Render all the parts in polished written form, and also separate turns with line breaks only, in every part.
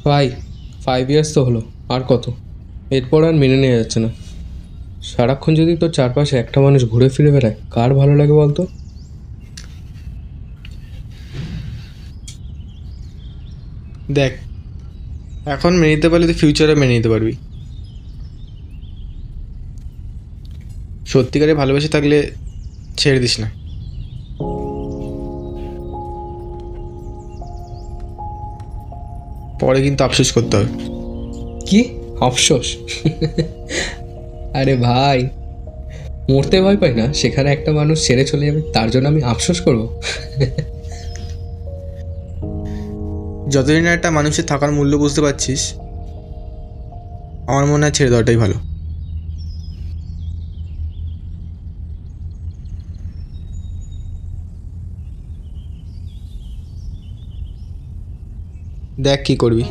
ভাই, 5 ইয়ার্স তো হলো, আর কত? এরপর আর মেনে নেওয়া যাচ্ছে না। সারাক্ষণ যদি তোর চারপাশে একটা মানুষ ঘুরে ফিরে বেড়ায়, কার ভালো লাগে বলতো?
দেখ, এখন মেনে নিতে পারলে তুই ফিউচারে মেনে নিতে পারবি। সত্যিকারে ভালোবেসে থাকলে ছেড়ে দিস না। পরে কিন্তু আফসোস করতে হবে।
কি আফসোস? আরে ভাই, মরতে ভয় পাই না, সেখানে একটা মানুষ ছেড়ে চলে যাবে তার জন্য আমি আফসোস করব?
যতদিন না একটা মানুষের থাকার মূল্য বুঝতে পারছিস, আমার মনে হয় ছেড়ে দেওয়াটাই ভালো। দেখ কি করবি।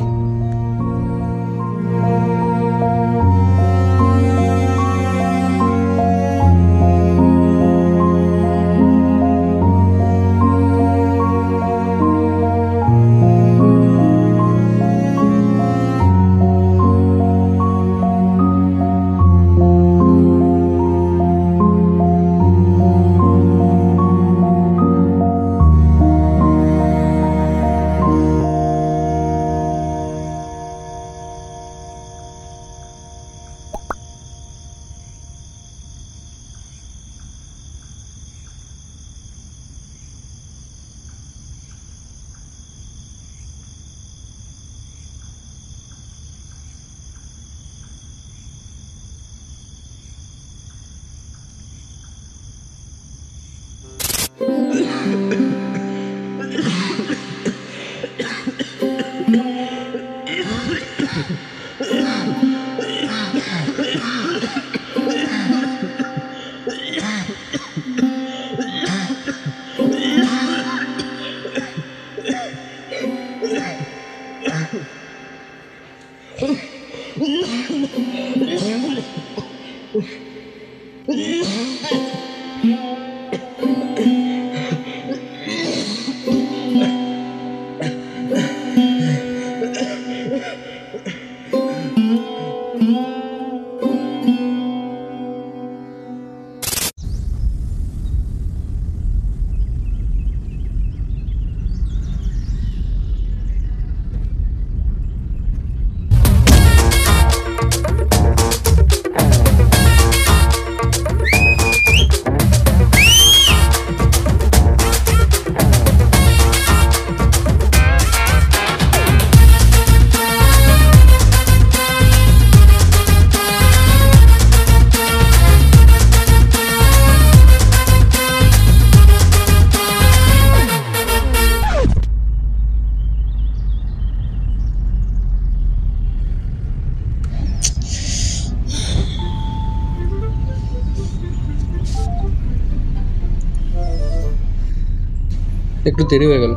একটু দেরি হয়ে গেল,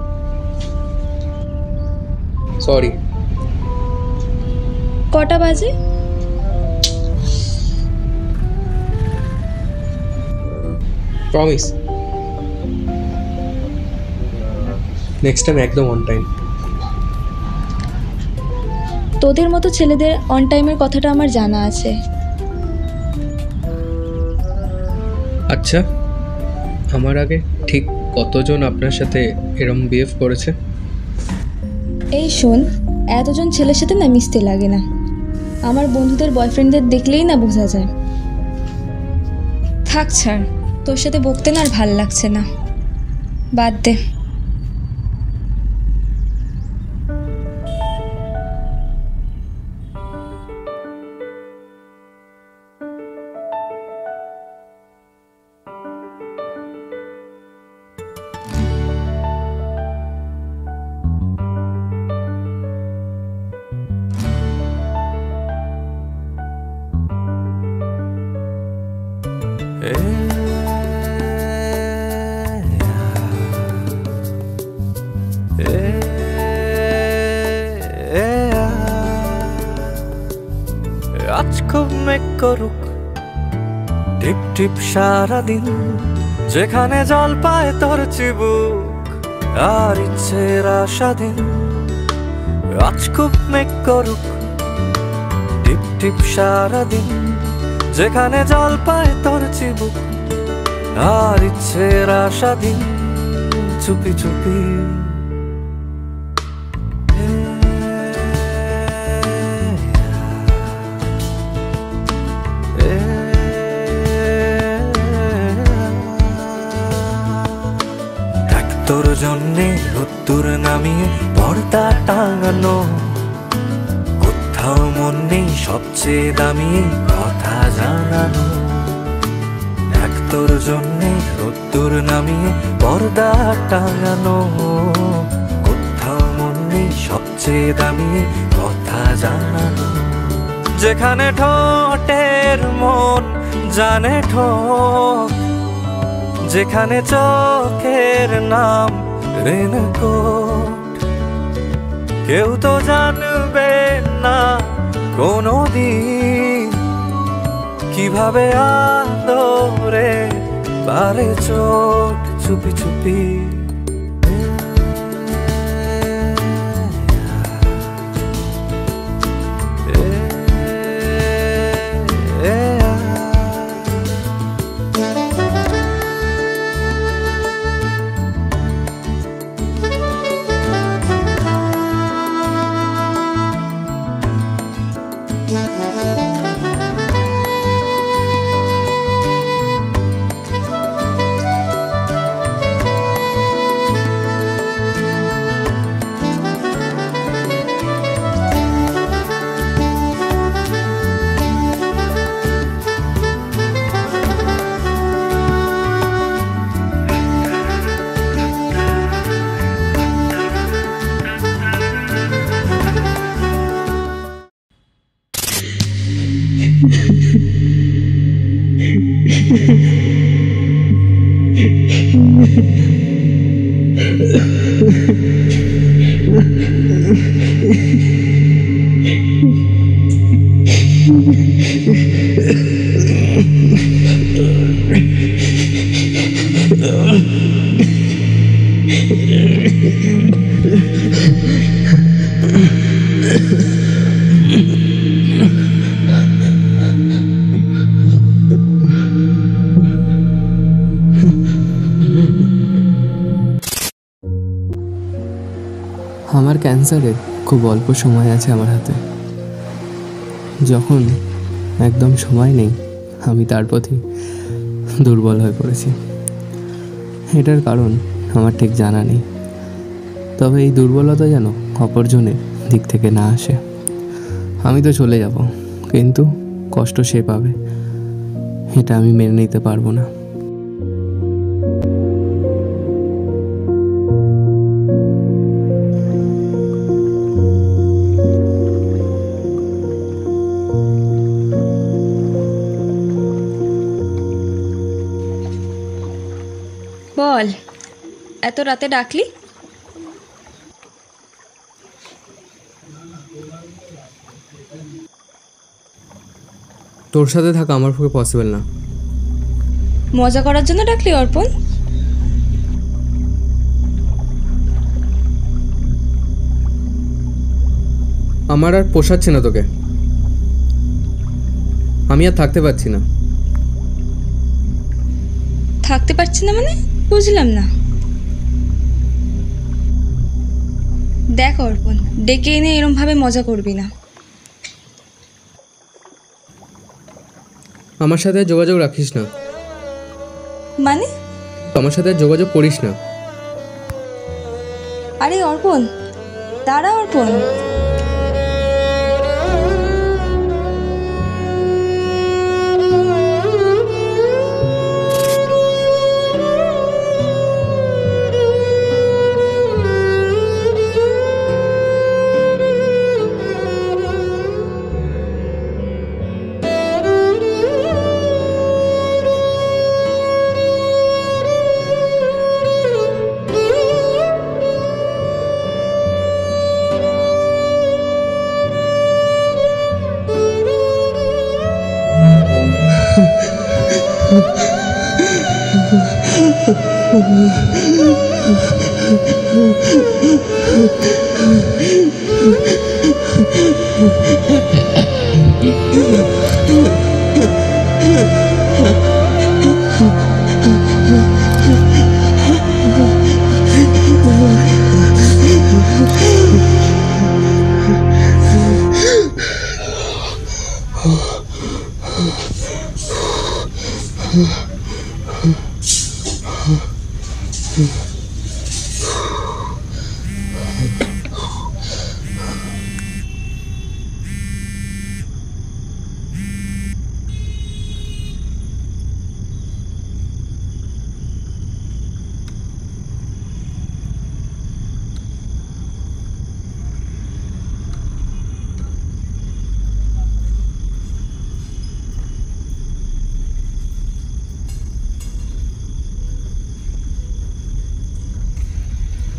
সরি।
কটা বাজে?
প্রমিস, নেক্সট টাইম একদম অন টাইম।
তোদের মতো ছেলেদের অন টাইমের কথাটা আমার জানা আছে।
আচ্ছা, আমার আগে ঠিক কতজন আপনার সাথে এরম বিহেভ করেছে?
এই শোন, এতজন ছেলের সাথে না মিশতে লাগে না। আমার বন্ধুদের বয়ফ্রেন্ডদের দেখলেই না বোঝা যায়। থাক ছাড়, তোর সাথে বকতে না আর ভাল লাগছে না, বাদ দে।
আজ খুব মেঘ করুক টিপ টিপ সারাদিন, যেখানে জল পায় তোর চিবুক আর ইচ্ছের আশাদিন। আজ খুব মেঘ করুক, টিপ টিপ সারাদিন, যেখানে জল পায় তোর চিবুক, আর ইচ্ছের আশা দিন চুপি চুপি। তোর জন্যে রোদ্দুর নামিয়ে পর্দা টাঙানো, কোথাও মন নেই সবচেয়ে দামি কথা জানানো। এক তোর জন্যে রোদ্দুর নামিয়ে পর্দা টাঙানো, কোথাও মন নেই সবচেয়ে দামি কথা জানানো। যেখানে ঠোঁটের মন জানে ঠোঁট, যেখানে চোখের নাম রেনকোট, কেউ তো জানবে না কোনোদিন কিভাবে আদরে বারে চোট চুপি চুপি।
আমার ক্যান্সারের খুব অল্প সময় আছে আমার হাতে। যখন একদম সময় নেই, আমি তার প্রতি দুর্বল হয়ে পড়েছি। এটার কারণ আমার ঠিক জানা নেই, তবে এই দুর্বলতা যেন অপরজনের দিক থেকে না আসে। আমি তো চলে যাব, কিন্তু কষ্ট সে পাবে, এটা আমি মেনে নিতে পারবো না।
বল, এত রাতে ডাকলি?
তোর সাথে থাকা আমার পক্ষে পসিবল না।
মজা করার জন্য ডাকলি অর্পণ?
আমার আর পোষাচ্ছে না তোকে, আমি আর থাকতে পারছি না।
থাকতে পারছি না মানে? বুঝলাম না। দেখ অর্পণ, ডেকে এনে এরমভাবে মজা করবি না।
আমার সাথে যোগাযোগ রাখিস না।
মানে?
আমার সাথে যোগাযোগ করিস না।
আরে অর্পণ, দাঁড়া অর্পণ।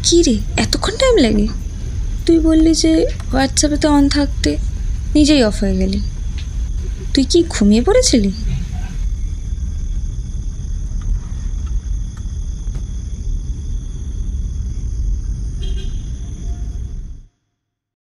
কী রে, এতক্ষণ টাইম লাগে? তুই বললি যে হোয়াটসঅ্যাপে তো অন থাকতে, নিজেই অফ হয়ে গেলি। তুই কি ঘুমিয়ে পড়েছিলি?